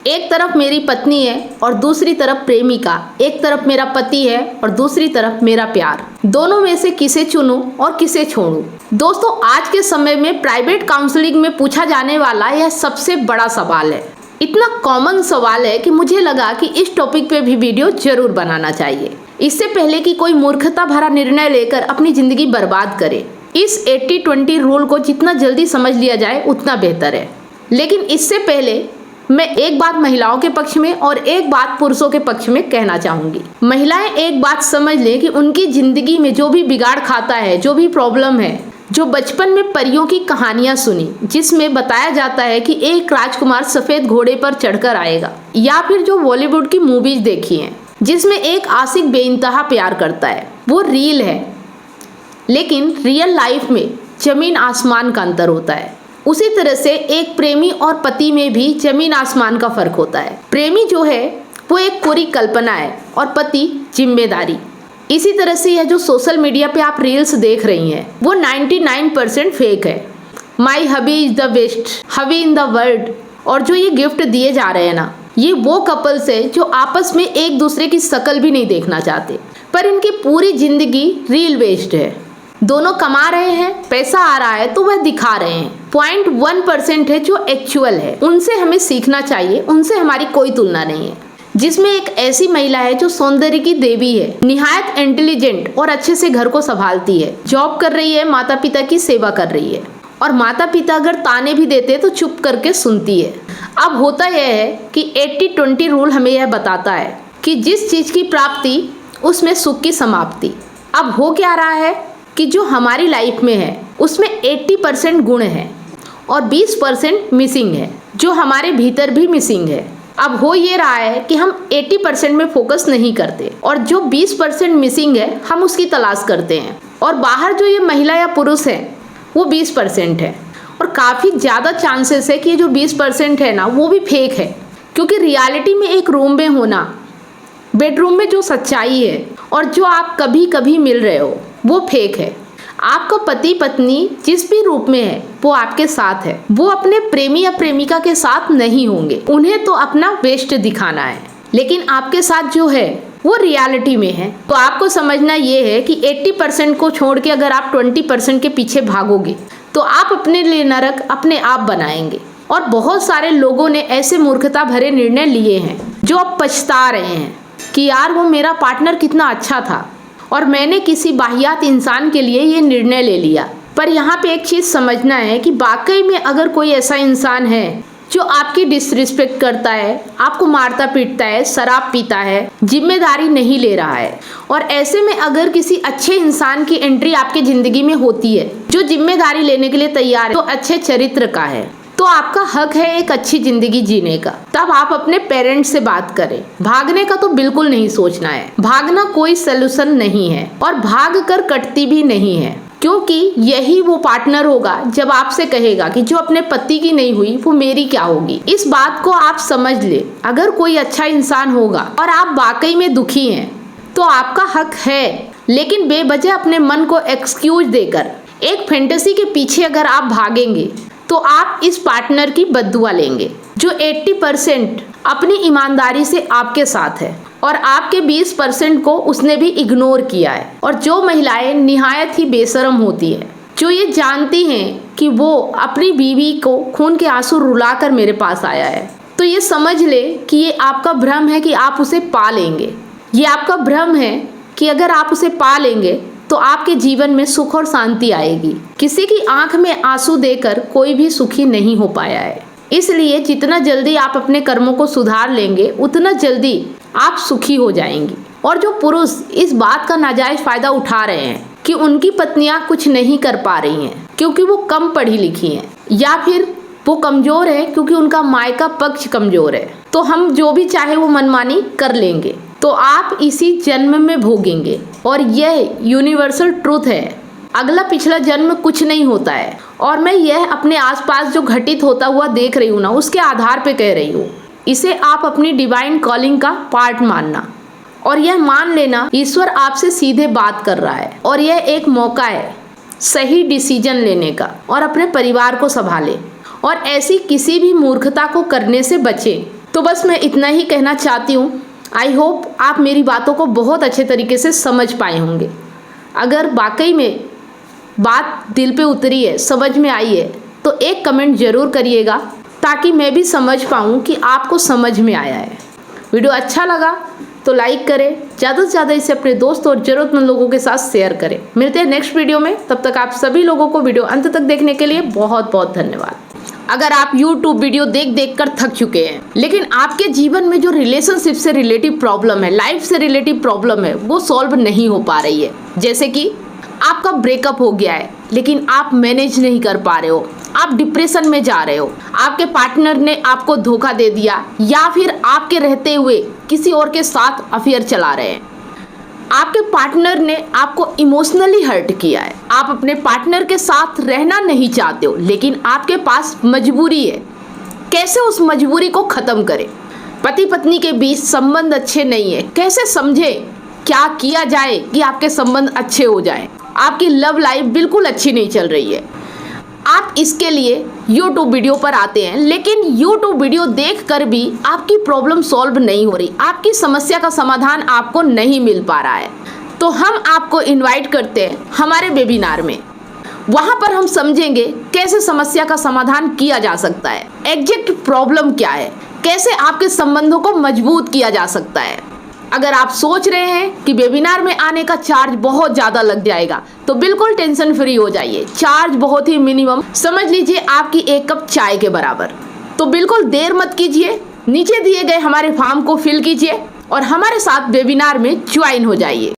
एक तरफ मेरी पत्नी है और दूसरी तरफ प्रेमिका, एक तरफ मेरा पति है और दूसरी तरफ मेरा प्यार। दोनों में से किसे चुनूं और किसे छोड़ूं? दोस्तों, आज के समय में प्राइवेट काउंसलिंग में पूछा जाने वाला यह सबसे बड़ा सवाल है। इतना कॉमन सवाल है कि मुझे लगा कि इस टॉपिक पे भी वीडियो जरूर बनाना चाहिए, इससे पहले कि कोई मूर्खता भरा निर्णय लेकर अपनी जिंदगी बर्बाद करे। इस 80-20 रूल को जितना जल्दी समझ लिया जाए उतना बेहतर है। लेकिन इससे पहले मैं एक बात महिलाओं के पक्ष में और एक बात पुरुषों के पक्ष में कहना चाहूंगी। महिलाएं एक बात समझ लें कि उनकी जिंदगी में जो भी बिगाड़ खाता है, जो भी प्रॉब्लम है, जो बचपन में परियों की कहानियां सुनी जिसमें बताया जाता है कि एक राजकुमार सफेद घोड़े पर चढ़कर आएगा, या फिर जो बॉलीवुड की मूवीज देखी हैं जिसमें एक आशिक बेइंतहा प्यार करता है, वो रियल है। लेकिन रियल लाइफ में जमीन आसमान का अंतर होता है। उसी तरह से एक प्रेमी और पति में भी जमीन आसमान का फर्क होता है। प्रेमी जो है वो एक पूरी कल्पना है और पति जिम्मेदारी। इसी तरह से यह जो सोशल मीडिया पे आप रील्स देख रही हैं वो 99% फेक है। My hubby is the best hubby in the world, और जो ये गिफ्ट दिए जा रहे हैं ना, ये वो कपल्स है जो आपस में एक दूसरे की शक्ल भी नहीं देखना चाहते, पर इनकी पूरी जिंदगी रील बेस्ड है। दोनों कमा रहे हैं, पैसा आ रहा है तो वह दिखा रहे हैं। 0.1% है जो एक्चुअल है। उनसे हमें सीखना चाहिए, उनसे हमारी कोई तुलना नहीं है। जिसमें एक ऐसी महिला है जो सौंदर्य की देवी है, निहायत इंटेलिजेंट और अच्छे से घर को संभालती है, जॉब कर रही है, माता पिता की सेवा कर रही है, और माता पिता अगर ताने भी देते तो चुप करके सुनती है। अब होता यह है कि 80-20 रूल हमें यह बताता है कि जिस चीज की प्राप्ति उसमें सुख की समाप्ति। अब हो क्या रहा है कि जो हमारी लाइफ में है उसमें 80% गुण है और 20% मिसिंग है, जो हमारे भीतर भी मिसिंग है। अब हो ये रहा है कि हम 80% में फोकस नहीं करते और जो 20% मिसिंग है हम उसकी तलाश करते हैं, और बाहर जो ये महिला या पुरुष है वो 20% है। और काफ़ी ज़्यादा चांसेस है कि ये जो 20% है ना वो भी फेक है, क्योंकि रियलिटी में एक रूम में होना, बेडरूम में जो सच्चाई है और जो आप कभी कभी मिल रहे हो वो फेक है। आपका पति पत्नी जिस भी रूप में है वो आपके साथ है, वो अपने प्रेमी या प्रेमिका के साथ नहीं होंगे। उन्हें तो अपना बेस्ट दिखाना है, लेकिन आपके साथ जो है वो रियलिटी में है। तो आपको समझना ये है कि 80% को छोड़ के अगर आप 20% के पीछे भागोगे तो आप अपने लिए नरक अपने आप बनाएंगे। और बहुत सारे लोगों ने ऐसे मूर्खता भरे निर्णय लिए हैं जो अब पछता रहे हैं कि यार वो मेरा पार्टनर कितना अच्छा था और मैंने किसी बाहियात इंसान के लिए ये निर्णय ले लिया। पर यहाँ पे एक चीज़ समझना है कि वाकई में अगर कोई ऐसा इंसान है जो आपकी डिसरिस्पेक्ट करता है, आपको मारता पीटता है, शराब पीता है, जिम्मेदारी नहीं ले रहा है, और ऐसे में अगर किसी अच्छे इंसान की एंट्री आपकी ज़िंदगी में होती है जो जिम्मेदारी लेने के लिए तैयार है, तो अच्छे चरित्र का है, तो आपका हक है एक अच्छी जिंदगी जीने का। तब आप अपने पेरेंट्स से बात करें। भागने का तो बिल्कुल नहीं सोचना है। भागना कोई सलूशन नहीं है और भाग कर कटती भी नहीं है, क्योंकि यही वो पार्टनर होगा जब आपसे कहेगा कि जो अपने पति की नहीं हुई वो मेरी क्या होगी। इस बात को आप समझ ले। अगर कोई अच्छा इंसान होगा और आप वाकई में दुखी हैं तो आपका हक है, लेकिन बेवजह अपने मन को एक्सक्यूज देकर एक फैंटेसी के पीछे अगर आप भागेंगे तो आप इस पार्टनर की बद्दुआ लेंगे जो 80% अपनी ईमानदारी से आपके साथ है और आपके 20% को उसने भी इग्नोर किया है। और जो महिलाएं निहायत ही बेशरम होती है, जो ये जानती हैं कि वो अपनी बीवी को खून के आंसू रुलाकर मेरे पास आया है, तो ये समझ ले कि ये आपका भ्रम है कि आप उसे पा लेंगे। ये आपका भ्रम है कि अगर आप उसे पा लेंगे तो आपके जीवन में सुख और शांति आएगी। किसी की आंख में आंसू देकर कोई भी सुखी नहीं हो पाया है। इसलिए जितना जल्दी आप अपने कर्मों को सुधार लेंगे उतना जल्दी आप सुखी हो जाएंगी। और जो पुरुष इस बात का नाजायज फायदा उठा रहे हैं कि उनकी पत्नियां कुछ नहीं कर पा रही हैं क्योंकि वो कम पढ़ी लिखी हैं, या फिर वो कमजोर है क्योंकि उनका मायका पक्ष कमजोर है, तो हम जो भी चाहे वो मनमानी कर लेंगे, तो आप इसी जन्म में भोगेंगे। और यह यूनिवर्सल ट्रूथ है, अगला पिछला जन्म कुछ नहीं होता है। और मैं यह अपने आसपास जो घटित होता हुआ देख रही हूँ ना, उसके आधार पे कह रही हूँ। इसे आप अपनी डिवाइन कॉलिंग का पार्ट मानना और यह मान लेना ईश्वर आपसे सीधे बात कर रहा है, और यह एक मौका है सही डिसीजन लेने का, और अपने परिवार को संभालें और ऐसी किसी भी मूर्खता को करने से बचें तो बस मैं इतना ही कहना चाहती हूँ। आई होप आप मेरी बातों को बहुत अच्छे तरीके से समझ पाए होंगे। अगर वाकई में बात दिल पे उतरी है, समझ में आई है, तो एक कमेंट ज़रूर करिएगा ताकि मैं भी समझ पाऊँ कि आपको समझ में आया है। वीडियो अच्छा लगा तो लाइक करें, ज़्यादा से ज़्यादा इसे अपने दोस्तों और ज़रूरतमंद लोगों के साथ शेयर करें। मिलते हैं नेक्स्ट वीडियो में, तब तक आप सभी लोगों को वीडियो अंत तक देखने के लिए बहुत बहुत धन्यवाद। अगर आप YouTube वीडियो देख कर थक चुके हैं, लेकिन आपके जीवन में जो रिलेशनशिप से रिलेटिव प्रॉब्लम है, लाइफ से रिलेटिव प्रॉब्लम है, वो सॉल्व नहीं हो पा रही है, जैसे कि आपका ब्रेकअप हो गया है लेकिन आप मैनेज नहीं कर पा रहे हो, आप डिप्रेशन में जा रहे हो, आपके पार्टनर ने आपको धोखा दे दिया या फिर आपके रहते हुए किसी और के साथ अफेयर चला रहे हैं, आपके पार्टनर ने आपको इमोशनली हर्ट किया है, आप अपने पार्टनर के साथ रहना नहीं चाहते हो लेकिन आपके पास मजबूरी है, कैसे उस मजबूरी को ख़त्म करें? पति पत्नी के बीच संबंध अच्छे नहीं है, कैसे समझे क्या किया जाए कि आपके संबंध अच्छे हो जाएं? आपकी लव लाइफ बिल्कुल अच्छी नहीं चल रही है, आप इसके लिए YouTube वीडियो पर आते हैं लेकिन YouTube वीडियो देखकर भी आपकी प्रॉब्लम सॉल्व नहीं हो रही, आपकी समस्या का समाधान आपको नहीं मिल पा रहा है, तो हम आपको इनवाइट करते हैं हमारे वेबिनार में। वहाँ पर हम समझेंगे कैसे समस्या का समाधान किया जा सकता है, एग्जैक्ट प्रॉब्लम क्या है, कैसे आपके संबंधों को मजबूत किया जा सकता है। अगर आप सोच रहे हैं कि वेबिनार में आने का चार्ज बहुत ज़्यादा लग जाएगा तो बिल्कुल टेंशन फ्री हो जाइए, चार्ज बहुत ही मिनिमम, समझ लीजिए आपकी एक कप चाय के बराबर। तो बिल्कुल देर मत कीजिए, नीचे दिए गए हमारे फॉर्म को फिल कीजिए और हमारे साथ वेबिनार में ज्वाइन हो जाइए।